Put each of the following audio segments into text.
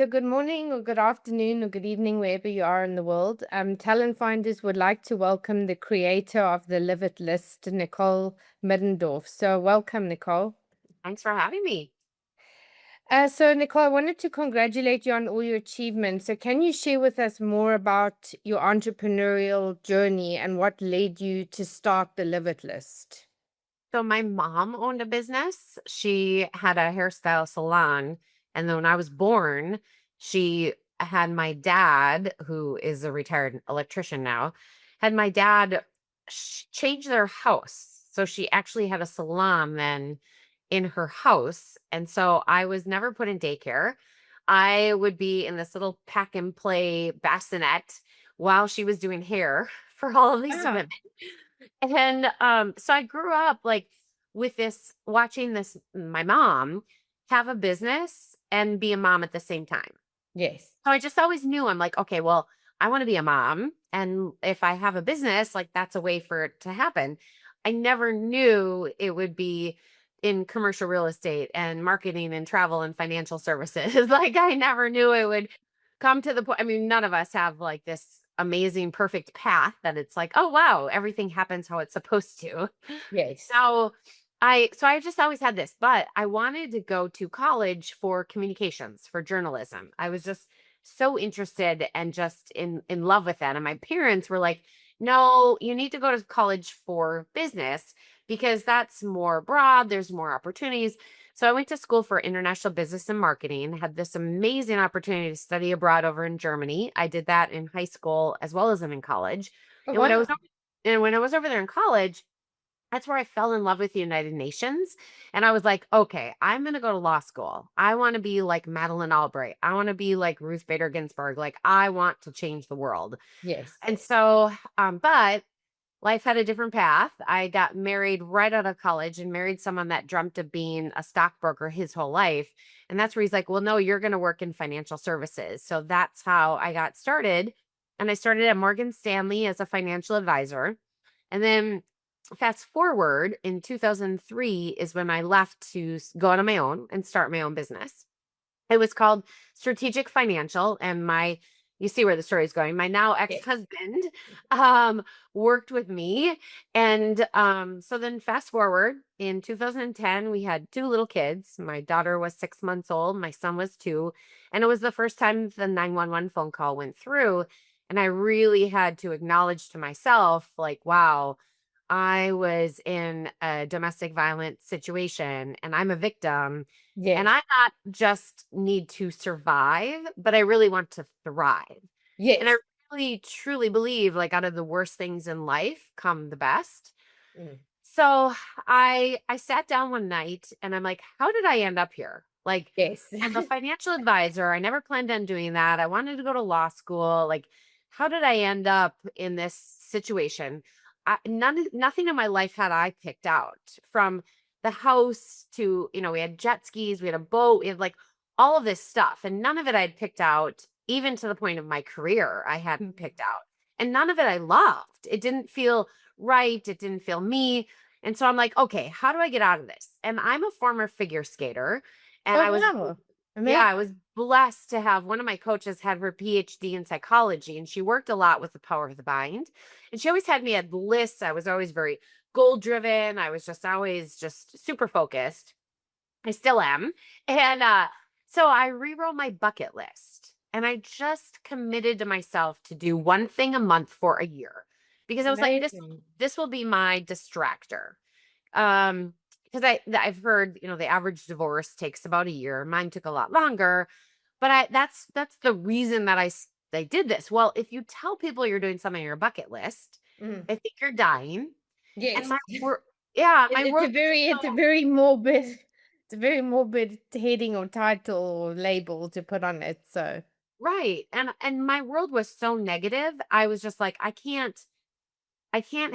So good morning or good afternoon or good evening, wherever you are in the world. Talent Finders would like to welcome the creator of the Live It list, Nicole Middendorf. So welcome, Nicole. Thanks for having me. So Nicole, I wanted to congratulate you on all your achievements. So can you share with us more about your entrepreneurial journey and what led you to start the Live It list? So my mom owned a business. She had a hairstyle salon, and then when I was born, she had my dad, who is a retired electrician now, had my dad change their house. So she actually had a salon then in her house, and so I was never put in daycare. I would be in this little pack and play bassinet while she was doing hair for all of these Ah, women. And, so I grew up, like, with this watching this my mom have a business and be a mom at the same time. yes. So I just always knew, I'm like, "Okay, well, I wanna be a mom, and if I have a business, like, that's a way for it to happen." I never knew it would be in commercial real estate and marketing and travel and financial services. Like, I never knew it would come to the point. I mean, none of us have, like, this amazing, perfect path that it's like, "Oh, wow, everything happens how it's supposed to." Yes. So I just always had this, but I wanted to go to college for communications, for journalism. I was just so interested and just in love with that. And my parents were like, "No, you need to go to college for business because that's more broad, there's more opportunities." So I went to school for international business and marketing, had this amazing opportunity to study abroad over in Germany. I did that in high school as well as in college. Oh, And when I was wow. over, and when I was over there in college, that's where I fell in love with the United Nations, and I was like, "Okay, I'm gonna go to law school. I wanna be like Madeleine Albright. I wanna be like Ruth Bader Ginsburg. Like, I want to change the world." Yes. And so, but life had a different path. I got married right out of college and married someone that dreamt of being a stockbroker his whole life, and that's where he's like, "Well, no, you're gonna work in financial services." So that's how I got started, and I started at Morgan Stanley as a financial advisor, and then fast forward in 2003 is when I left to go out on my own and start my own business. It was called Strategic Financial, and you see where the story is going. My now Yes. ex-husband um worked with me, and so then fast forward in 2010, we had two little kids. My daughter was 6 months old, my son was 2, and it was the first time the 911 phone call went through, and I really had to acknowledge to myself, like, wow, I was in a domestic violence situation and I'm a victim, and Yes. I not just need to survive, but I really want to thrive. And I Yes. really truly believe, like, out of the worst things in life come the best. Mm. So I sat down one night and I'm like, how did I end up here? Like, Yes. I'm a financial advisor. I never planned on doing that. I wanted to go to law school. Like, how did I end up in this situation? Nothing in my life had I picked out, from the house to, we had jet skis, we had a boat, we had like all of this stuff. And none of it I'd picked out, even to the point of my career, I hadn't picked out. And none of it I loved. It didn't feel right. It didn't feel me. And so I'm like, okay, how do I get out of this? And I'm a former figure skater. And Oh, I was, wow. yeah, Amazing. I was blessed to have one of my coaches had her PhD in psychology, and she worked a lot with the power of the mind. And she always had me at lists. I was always very goal driven. I was just always just super focused. I still am. And so I rewrote my bucket list, and I just committed to myself to do one thing a month for a year, because I was like, Amazing. this will be my distractor. Because I've heard, the average divorce takes about a year. Mine took a lot longer, but that's the reason that I did this. Well, if you tell people you're doing something on your bucket list, Mm. they think you're dying. And Yes. my work, yeah, my It's a work was very it's a so very morbid it's a very morbid heading or title or label to put on it, so right. And my world was so negative. I was just like, I can't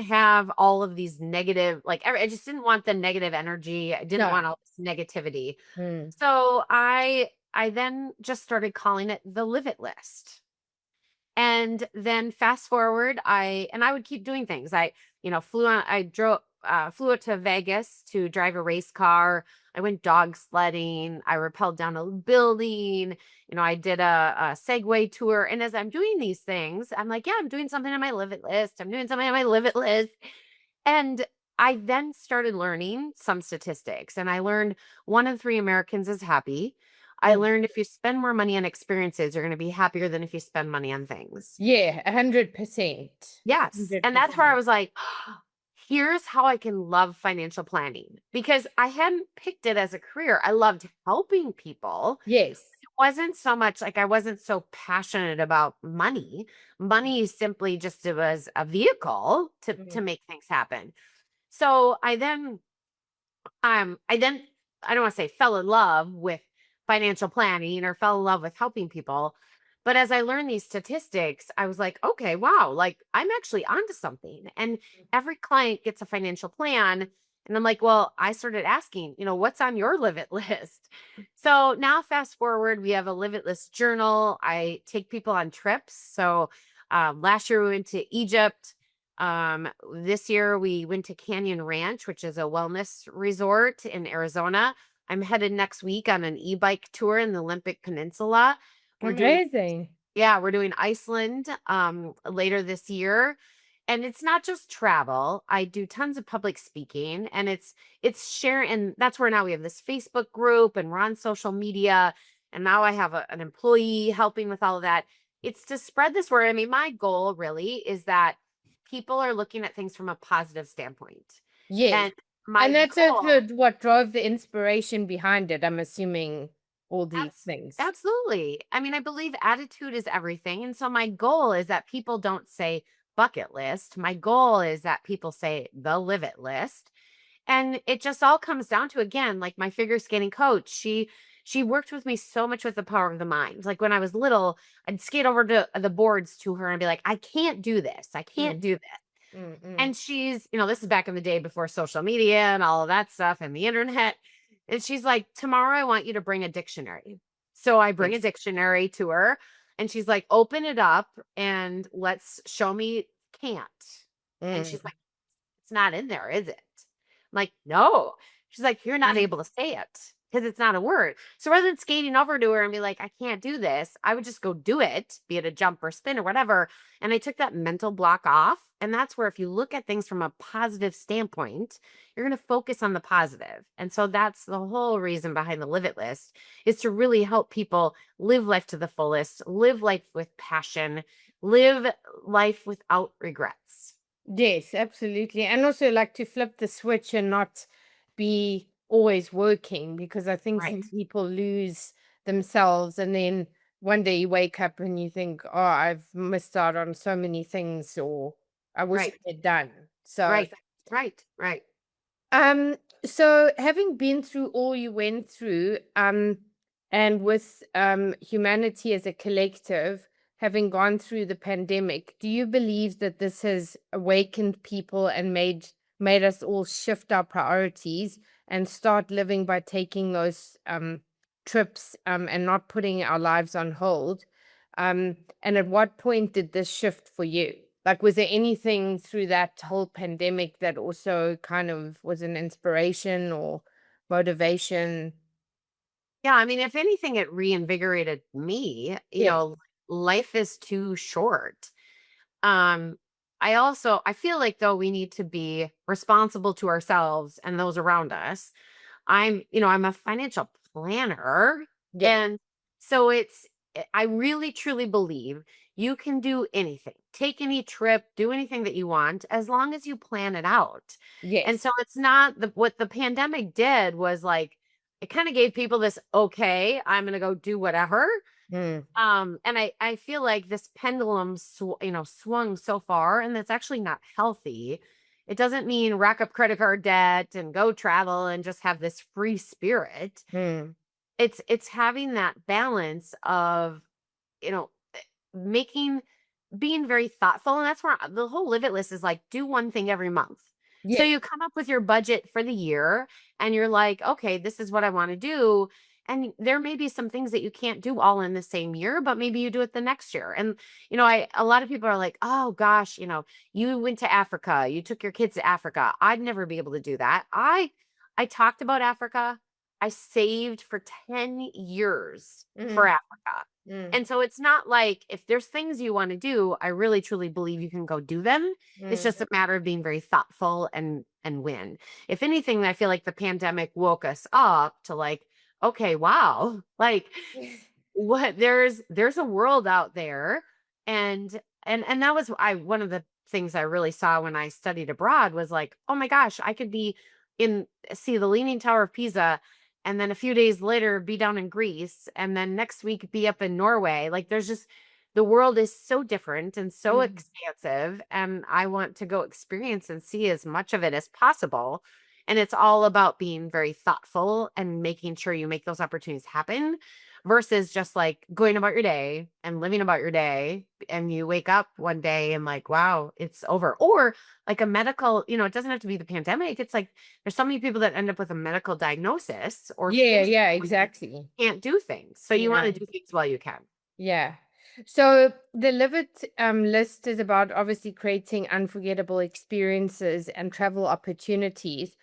have all of these negative, like, I just didn't want the negative energy. I didn't no. want all this negativity. Mm. So I then just started calling it the Live It list. And then fast forward, I would keep doing things. I, flew out to Vegas to drive a race car. I went dog sledding. I rappelled down a building. I did a Segway tour. And as I'm doing these things, I'm like, yeah, I'm doing something on my live it list. I'm doing something on my live it list. And I then started learning some statistics, and I learned 1 in 3 Americans is happy. I Mm. learned if you spend more money on experiences, you're going to be happier than if you spend money on things. Yeah, 100%. Yes. And that's where I 100%. was like, here's how I can love financial planning because I hadn't picked it as a career. I loved helping people. Yes. It wasn't so much like I wasn't so passionate about money. Money simply just was a vehicle to Mm. make things happen. So I then I don't want to say fell in love with financial planning or fell in love with helping people. But as I learned these statistics, I was like, okay, wow, like I'm actually onto something. And every client gets a financial plan. And I'm like, well, I started asking, what's on your Live It list? So now, fast forward, we have a Live It list journal. I take people on trips. So last year we went to Egypt. This year we went to Canyon Ranch, which is a wellness resort in Arizona. I'm headed next week on an e-bike tour in the Olympic Peninsula. We're doing Amazing. Yeah, we're doing Iceland later this year. And it's not just travel. I do tons of public speaking and it's sharing, and that's where now we have this Facebook group and we're on social media, and now I have an employee helping with all of that. It's to spread this word. I mean, my goal really is that people are looking at things from a positive standpoint. Yes. And my And that's goal also what drove the inspiration behind it, I'm assuming, all these things. Absolutely. I mean, I believe attitude is everything. And so my goal is that people don't say bucket list. My goal is that people say the live it list. And it just all comes down to, again, like my figure skating coach, she worked with me so much with the power of the mind. Like when I was little, I'd skate over to the boards to her and be like, I can't do this. I can't Mm, do this. mm, mm. And this is back in the day before social media and all of that stuff and the internet. And she's like, tomorrow I want you to bring a dictionary. So I bring a Yes. dictionary to her and she's like, open it up and let's show me can't. And she's Mm. like, it's not in there, is it? I'm like, no. She's like, you're not able to say it because it's not a word. So rather than skating over to her and be like, I can't do this, I would just go do it, be it a jump or spin or whatever. And I took that mental block off. And that's where, if you look at things from a positive standpoint, you're going to focus on the positive. And so that's the whole reason behind the Live It list, is to really help people live life to the fullest, live life with passion, live life without regrets. Yes, absolutely. And also like to flip the switch and not be always working, because I think Right. some people lose themselves and then one day you wake up and you think, oh, I've missed out on so many things, or I wish Right. I had done. So Right. Right. Right. Um, so having been through all you went through, and with humanity as a collective, having gone through the pandemic, do you believe that this has awakened people and made us all shift our priorities and start living by taking those trips and not putting our lives on hold? And at what point did this shift for you? Like, was there anything through that whole pandemic that also kind of was an inspiration or motivation? Yeah, I mean, if anything, it reinvigorated me. Yes. Life is too short. Um, I feel like though we need to be responsible to ourselves and those around us. I'm a financial planner. Yes. And so I really truly believe you can do anything, take any trip, do anything that you want, as long as you plan it out. And Yes. so it's not what the pandemic did was like, it kind of gave people this, okay, I'm going to go do whatever. Mm, And I feel like this pendulum swung so far, and that's actually not healthy. It doesn't mean rack up credit card debt and go travel and just have this free spirit. mm. It's having that balance of, you know, making being very thoughtful. And that's where the whole Live It list is like, do one thing every month. So Yes. you come up with your budget for the year and you're like, okay, this is what I want to do. And there may be some things that you can't do all in the same year, but maybe you do it the next year. And, a lot of people are like, oh gosh, you went to Africa, you took your kids to Africa. I'd never be able to do that. I talked about Africa. I saved for 10 years for Mhm. Africa. Mm. And so it's not like if there's things you want to do, I really truly believe you can go do them. It's Mm. just a matter of being very thoughtful and when. If anything, I feel like the pandemic woke us up to like, okay, wow. Like what there's a world out there, and that was I one of the things I really saw when I studied abroad was like, oh my gosh, I could be in see the Leaning Tower of Pisa, and then a few days later be down in Greece, and then next week be up in Norway. Like there's just the world is so different and so Mm. expansive, and I want to go experience and see as much of it as possible. And it's all about being very thoughtful and making sure you make those opportunities happen versus just like going about your day and living about your day, and you wake up one day and like, wow, it's over. Or like a medical, it doesn't have to be the pandemic. It's like there's so many people that end up with a medical diagnosis or Yeah, physically yeah, exactly. can't do things. So you want Yeah. to do things while you can. Yeah. So the Live It list is about obviously creating unforgettable experiences and travel opportunities.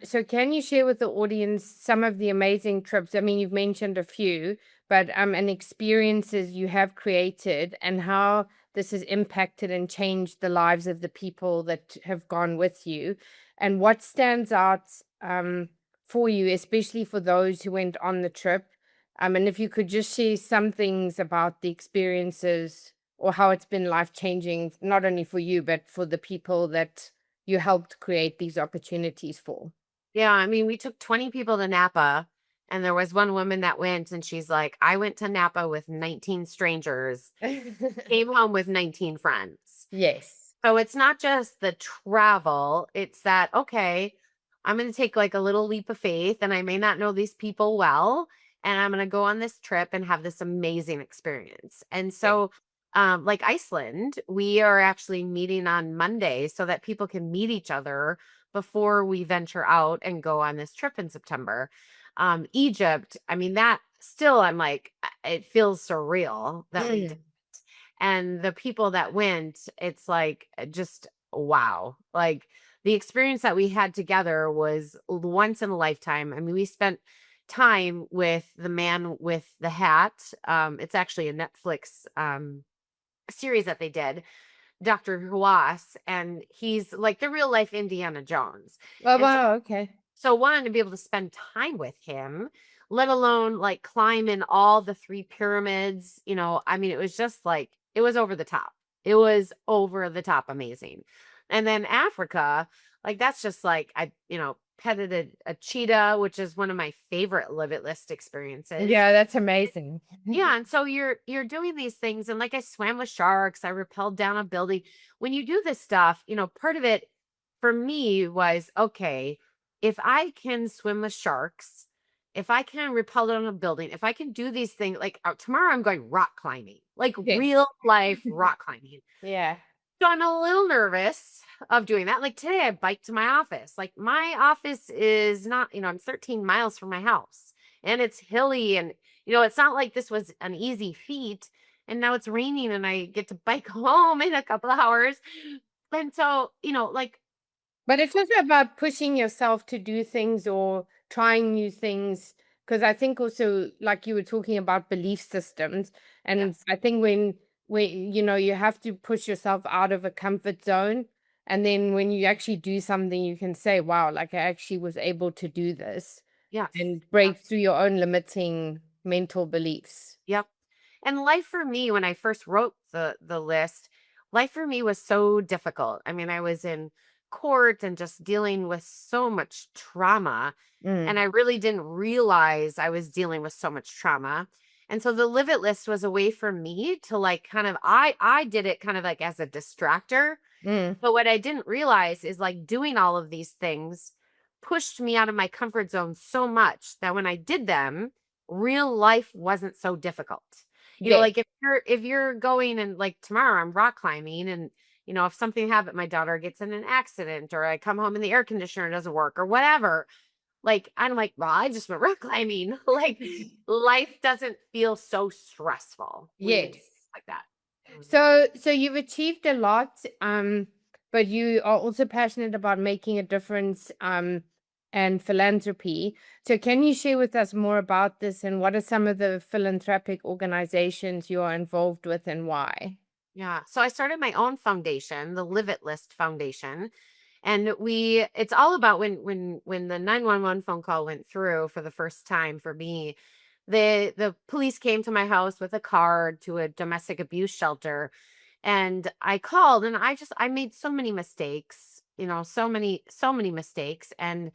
So can you share with the audience some of the amazing trips? I mean, you've mentioned a few, but and experiences you have created and how this has impacted and changed the lives of the people that have gone with you, and what stands out for you, especially for those who went on the trip. And if you could just share some things about the experiences or how it's been life changing, not only for you, but for the people that you helped create these opportunities for. Yeah, I mean, we took 20 people to Napa, and there was one woman that went, and she's like, I went to Napa with 19 strangers, came home with 19 friends. Yes. So it's not just the travel, it's that, okay, I'm going to take like a little leap of faith, and I may not know these people well, and I'm going to go on this trip and have this amazing experience. And Yes. so, like Iceland, we are actually meeting on Monday so that people can meet each other before we venture out and go on this trip in September. Egypt, I mean, that still, I'm like, it feels surreal that we did. Mm. And the people that went, it's like just wow. Like the experience that we had together was once in a lifetime. I mean, we spent time with the man with the hat. It's actually a Netflix series that they did, Dr. Huas, and he's like the real life Indiana Jones. Oh, And wow, okay. so wanting to be able to spend time with him, let alone like climb in all the three pyramids, I mean, it was just like it was over the top. It was over the top amazing. And then Africa, like that's just like petted a cheetah, which is one of my favorite live it list experiences. Yeah, that's amazing. Yeah, and so you're doing these things, and like I swam with sharks, I rappelled down a building. When you do this stuff, part of it for me was okay, if I can swim with sharks, if I can rappel down a building, if I can do these things, like tomorrow I'm going rock climbing, like Yes. real life rock climbing. Yeah. So I'm a little nervous of doing that. Like today, I biked to my office. Like my office is not, I'm 13 miles from my house and it's hilly. And, it's not like this was an easy feat. And now it's raining and I get to bike home in a couple of hours. And so, like, But it's also about pushing yourself to do things or trying new things. Because I think also, like you were talking about belief systems, and yes, I think when you have to push yourself out of a comfort zone, and then when you actually do something, you can say, "Wow, like I actually was able to do this," yes, and yes, break through your own limiting mental beliefs. yep. And life for me, when I first wrote the list, life for me was so difficult. I mean, I was in court and just dealing with so much trauma. Mm. And I really didn't realize I was dealing with so much trauma. And so the live it list was a way for me to like kind of I did it kind of like as a distractor. Mm. But what I didn't realize is like doing all of these things pushed me out of my comfort zone so much that when I did them, real life wasn't so difficult. Yes. Like if you're going and like tomorrow I'm rock climbing and if something happened, my daughter gets in an accident or I come home and the air conditioner doesn't work or whatever, like I'm like, well, I just went rock climbing. Like life doesn't feel so stressful when you do Yes. things like that. Mhm. So you've achieved a lot, but you are also passionate about making a difference, and philanthropy. So, can you share with us more about this and what are some of the philanthropic organizations you are involved with and why? Yeah. So I started my own foundation, the Live It List Foundation. And it's all about when the 911 phone call went through for the first time for me, the police came to my house with a card to a domestic abuse shelter. And I called and I made so many mistakes, so many mistakes. And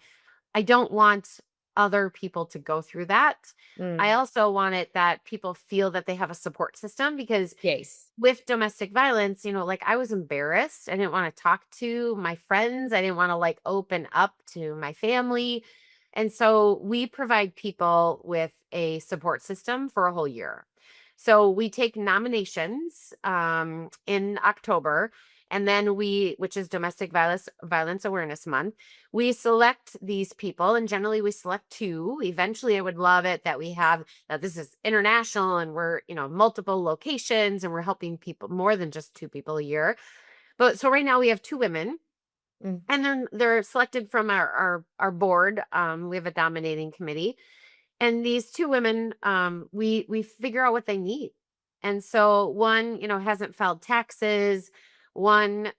I don't want other people to go through that. I Mm, also want it that people feel that they have a support system because yes. with domestic violence, like I was embarrassed. I didn't want to talk to my friends. I didn't want to like open up to my family. And so we provide people with a support system for a whole year. So we take nominations in October, and then which is Domestic Violence Awareness Month, we select these people, and generally we select two. Eventually, I would love it that we have that this is international, and we're multiple locations, and we're helping people more than just two people a year. But so right now we have two women, Mm, and then they're selected from our board. We have a nominating committee, and these two women, we figure out what they need. And so one, hasn't filed taxes. One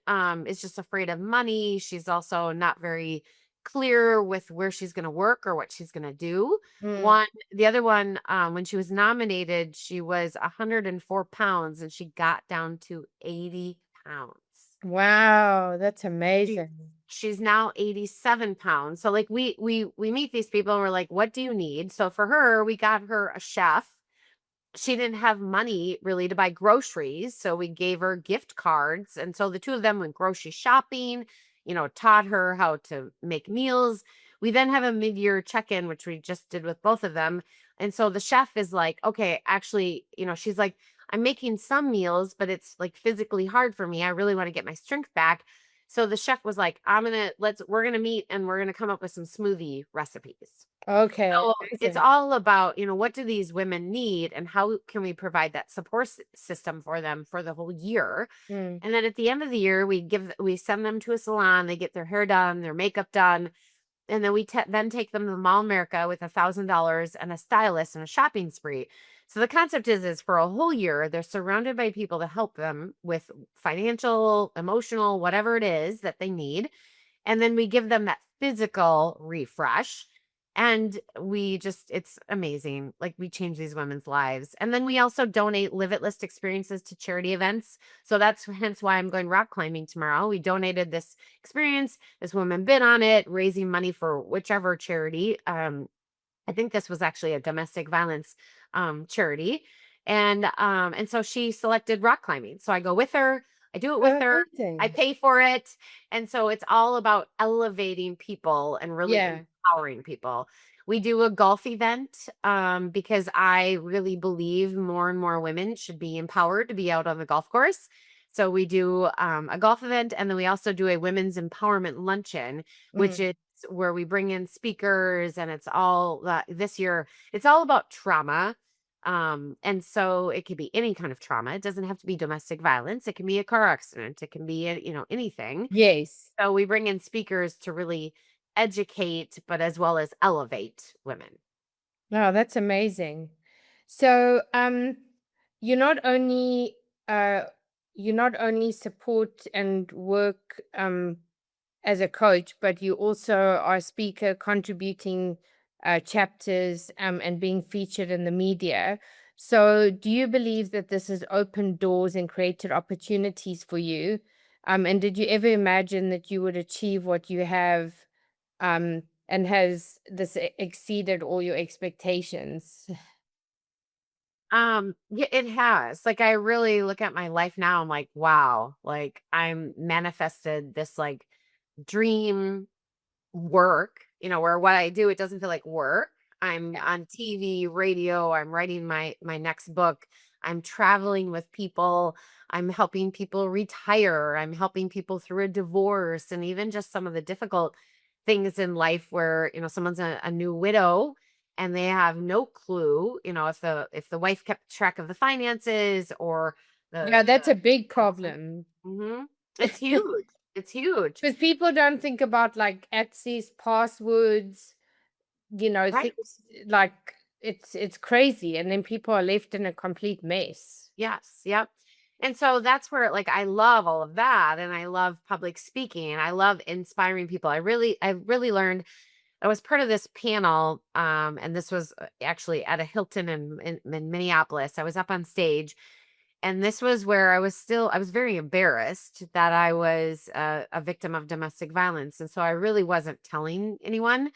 is just afraid of money. She's also not very clear with where she's going to work or what she's going to do. mm. The other one, when she was nominated, she was 104 pounds and she got down to 80 pounds. Wow, that's She amazing. she's now 87 pounds. So like we meet these people and we're like, what do you need? So for her, we got her a chef. She didn't have money really to buy groceries, so we gave her gift cards. And so the two of them went grocery shopping, taught her how to make meals. We then have a mid-year check-in, which we just did with both of them. And so the chef is like, okay, actually, she's like, I'm making some meals, but it's like physically hard for me. I really want to get my strength back. So the chef was like, we're gonna meet and we're gonna come up with some smoothie recipes. Okay, So it's amazing. all about, what do these women need and how can we provide that support system for them for the whole year? Mm, And then at the end of the year, we send them to a salon, they get their hair done, their makeup done, and then then take them to Mall America with $1,000 and a stylist and a shopping spree. So the concept is for a whole year, they're surrounded by people to help them with financial, emotional, whatever it is that they need. And then we give them that physical refresh. And it's amazing. Like we change these women's lives. And then we also donate Live It List experiences to charity events. So that's hence why I'm going rock climbing tomorrow. We donated this experience. This woman bid on it, raising money for whichever charity. I think this was actually a domestic violence charity. And so she selected rock climbing. So I go with her, I do it with oh, her, I amazing. pay for it. And so it's all about elevating people and really Yeah. empowering people. We do a golf event because I really believe more and more women should be empowered to be out on the golf course. So we do a golf event, and then we also do a women's empowerment luncheon, which Mm, is where we bring in speakers, and it's all this year it's all about trauma. And so it could be any kind of trauma. It doesn't have to be domestic violence. It can be a car accident. It can be anything. yes. So we bring in speakers to really educate, but as well as elevate women. Wow, that's amazing. So, you not only uh you not only support and work as a coach, but you also are a speaker contributing chapters and being featured in the media. So, do you believe that this has opened doors and created opportunities for you? And did you ever imagine that you would achieve what you have? And has this exceeded all your expectations? Yeah, it has. Like I really look at my life now. I'm like, wow, like I'm manifested this like dream work, where what I do, it doesn't feel like work. I'm Yeah. on TV, radio, I'm writing my next book. I'm traveling with people. I'm helping people retire. I'm helping people through a divorce and even just some of the difficult things in life where, someone's a new widow and they have no clue, if the wife kept track of the finances or Yeah, the that's a big problem. Mhm. It's huge. It's huge. Because people don't think about, like, access, passwords, Right. things like it's crazy, and then people are left in a complete mess. Yes. Yep. And so that's where like I love all of that and I love public speaking and I love inspiring people. I really learned I was part of this panel and this was actually at a Hilton in Minneapolis. I was up on stage and this was where I was very embarrassed that I was a victim of domestic violence and so I really wasn't telling anyone,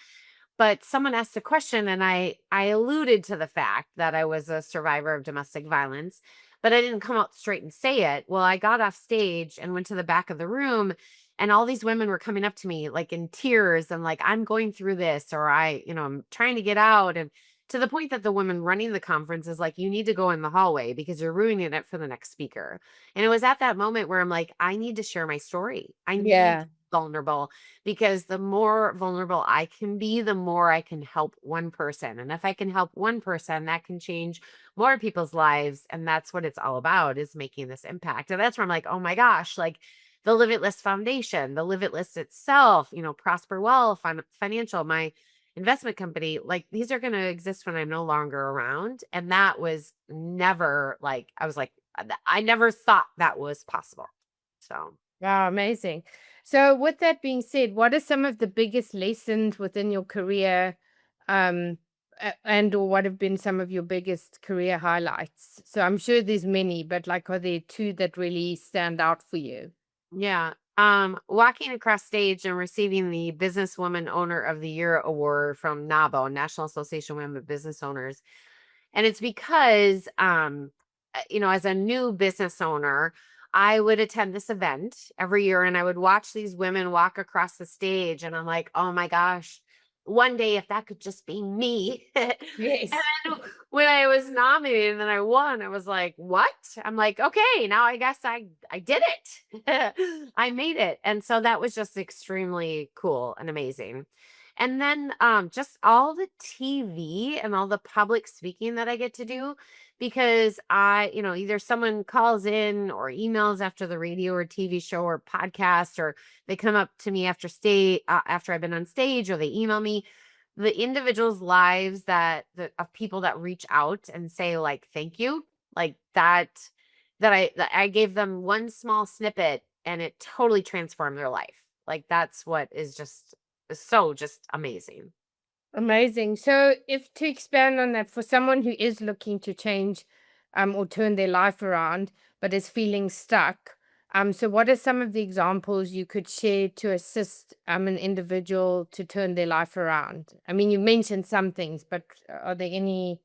but someone asked a question and I alluded to the fact that I was a survivor of domestic violence, but I didn't come out straight and say it. Well, I got off stage and went to the back of the room and all these women were coming up to me like in tears and like I'm going through this or I'm trying to get out and to the point that the woman running the conference is like you need to go in the hallway because you're ruining it for the next speaker. And it was at that moment where I'm like I need to share my story. I need to Yeah. be vulnerable because the more vulnerable I can be, the more I can help one person. And if I can help one person, that can change more people's lives. And that's what it's all about is making this impact. And that's where I'm like, oh my gosh, like the Live It List Foundation, the Live It List itself, Prosper Well, Financial, my investment company, like these are going to exist when I'm no longer around. And that was never like, I was like, I never thought that was possible. So. Wow, amazing. So with that being said, what are some of the biggest lessons within your career, and or what have been some of your biggest career highlights? So I'm sure there's many, but like, are there two that really stand out for you? Yeah. Walking across stage and receiving the Businesswoman Owner of the Year award from NABO, National Association of Women Business Owners. And it's because, as a new business owner, I would attend this event every year and I would watch these women walk across the stage. And I'm like, oh my gosh, one day if that could just be me. And Yes. then when I was nominated and then I won, I was like, what? I'm like, okay, now I guess I did it. I made it. And so that was just extremely cool and amazing. And then just all the TV and all the public speaking that I get to do because either someone calls in or emails after the radio or TV show or podcast, or they come up to me after I've been on stage, or they email me. The individuals' lives of people that reach out and say like thank you, like that I gave them one small snippet and it totally transformed their life. Like that's what is so just amazing. Amazing. So, if to expand on that, for someone who is looking to change, or turn their life around, but is feeling stuck, so what are some of the examples you could share to assist an individual to turn their life around? I mean, you mentioned some things, but are there any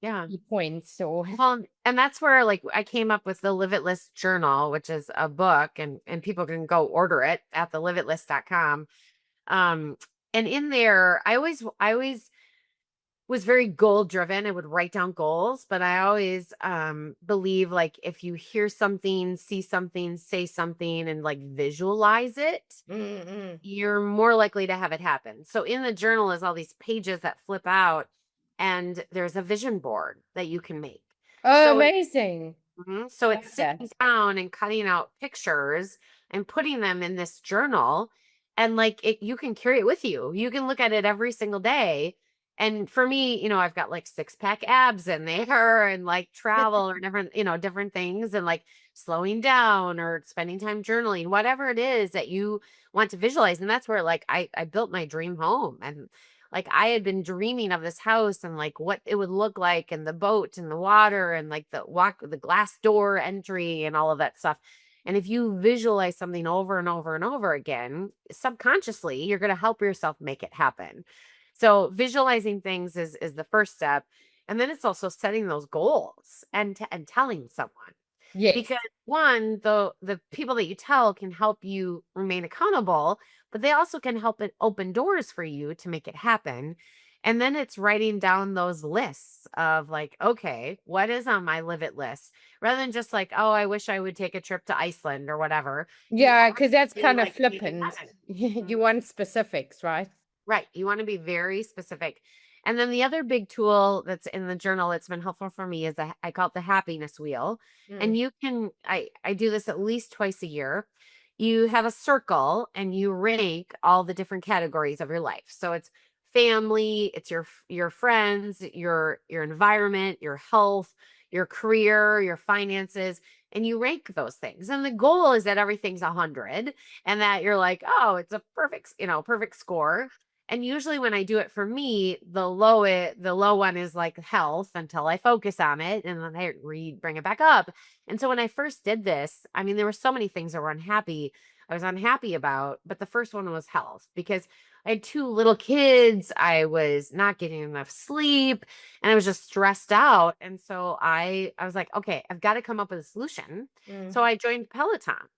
Yeah. key points or? Well, and that's where like I came up with the Live It List journal, which is a book and people can go order it at the liveitlist.com. Um and in there I always was very goal driven. I would write down goals, but I always believe like if you hear something, see something, say something and like visualize it, Mm-mm. you're more likely to have it happen. So in the journal is all these pages that flip out and there's a vision board that you can make. Oh, So amazing. so it's Love sitting that. down and cutting out pictures and putting them in this journal. And like you can carry it with you. You can look at it every single day. And for me, I've got like six pack abs in there and like travel or different things and like slowing down or spending time journaling, whatever it is that you want to visualize. And that's where like I built my dream home and like I had been dreaming of this house and like what it would look like and the boat and the water and like the glass door entry and all of that stuff. And if you visualize something over and over and over again, subconsciously, you're going to help yourself make it happen. So visualizing things is the first step. And then it's also setting those goals and telling someone Yes. because one, the people that you tell can help you remain accountable, but they also can help it open doors for you to make it happen. And then it's writing down those lists of like, okay, what is on my live it list? Rather than just like, oh, I wish I would take a trip to Iceland or whatever. You Yeah, because that's actually kind of like make it flippant. happen. You want specifics, right? Right. You want to be very specific. And then the other big tool that's in the journal that's been helpful for me is I call it the happiness wheel. And Mm. you can I do this at least twice a year. you have a circle and you rank all the different categories of your life. So it's family, it's your friends, your environment, your health, your career, your finances, and you rank those things. And the goal is that everything's 100 and that you're like, "Oh, it's a perfect, perfect score." And usually when I do it for me, the low one is like health until I focus on it and then I bring it back up. And so when I first did this, I mean, there were so many things that were unhappy. I was unhappy about, but the first one was health because I had two little kids. I was not getting enough sleep and I was just stressed out. And so I was like, okay, I've got to come up with a solution. So Mm. I joined Peloton.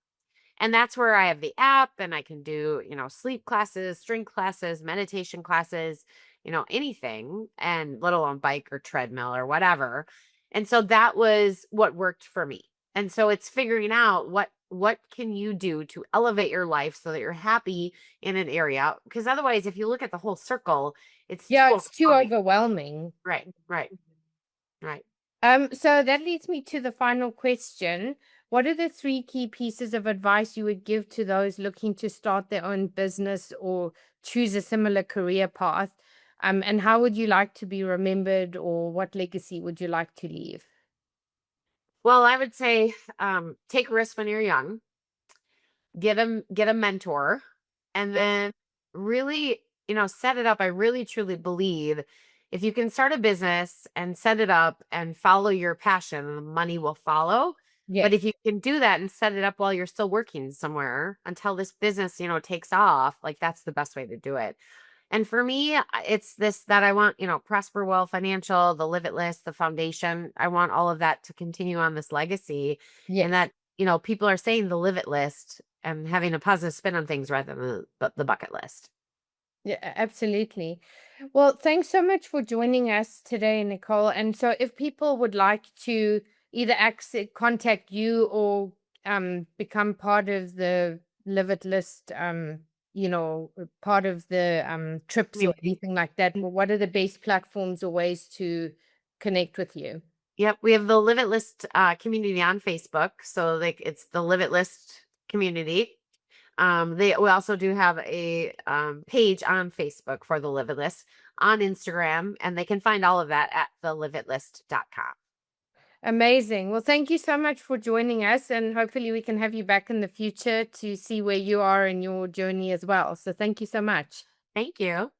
And that's where I have the app and I can do, sleep classes, strength classes, meditation classes, anything, and let alone bike or treadmill or whatever. And so that was what worked for me. And so it's figuring out what can you do to elevate your life so that you're happy in an area, because otherwise if you look at the whole circle, it's Yeah, too it's too overwhelming. overwhelming. Right, right, right. So that leads me to the final question. What are the three key pieces of advice you would give to those looking to start their own business or choose a similar career path? And how would you like to be remembered, or what legacy would you like to leave? Well, I would say take risks when you're young, get a mentor, and then really, set it up. I really truly believe if you can start a business and set it up and follow your passion, the money will follow. But Yes. if you can do that and set it up while you're still working somewhere until this business, takes off, like that's the best way to do it. And for me, it's this that I want, Prosper Well Financial, the Live It List, the foundation. I want all of that to continue on this legacy, and Yes. that, people are saying the Live It List and having a positive spin on things rather than the bucket list. Yeah, absolutely. Well, thanks so much for joining us today, Nicole. And so, if people would like to either contact you or become part of the Live It List, part of the trips or Community. anything like that, well, what are the best platforms or ways to connect with you? Yep, we have the Live It List community on Facebook. So like it's the Live It List community. We also do have a page on Facebook for the Live It List, on Instagram, and they can find all of that at thelivitlist.com. Amazing. Well, thank you so much for joining us, and hopefully, we can have you back in the future to see where you are in your journey as well. So, thank you so much. Thank you.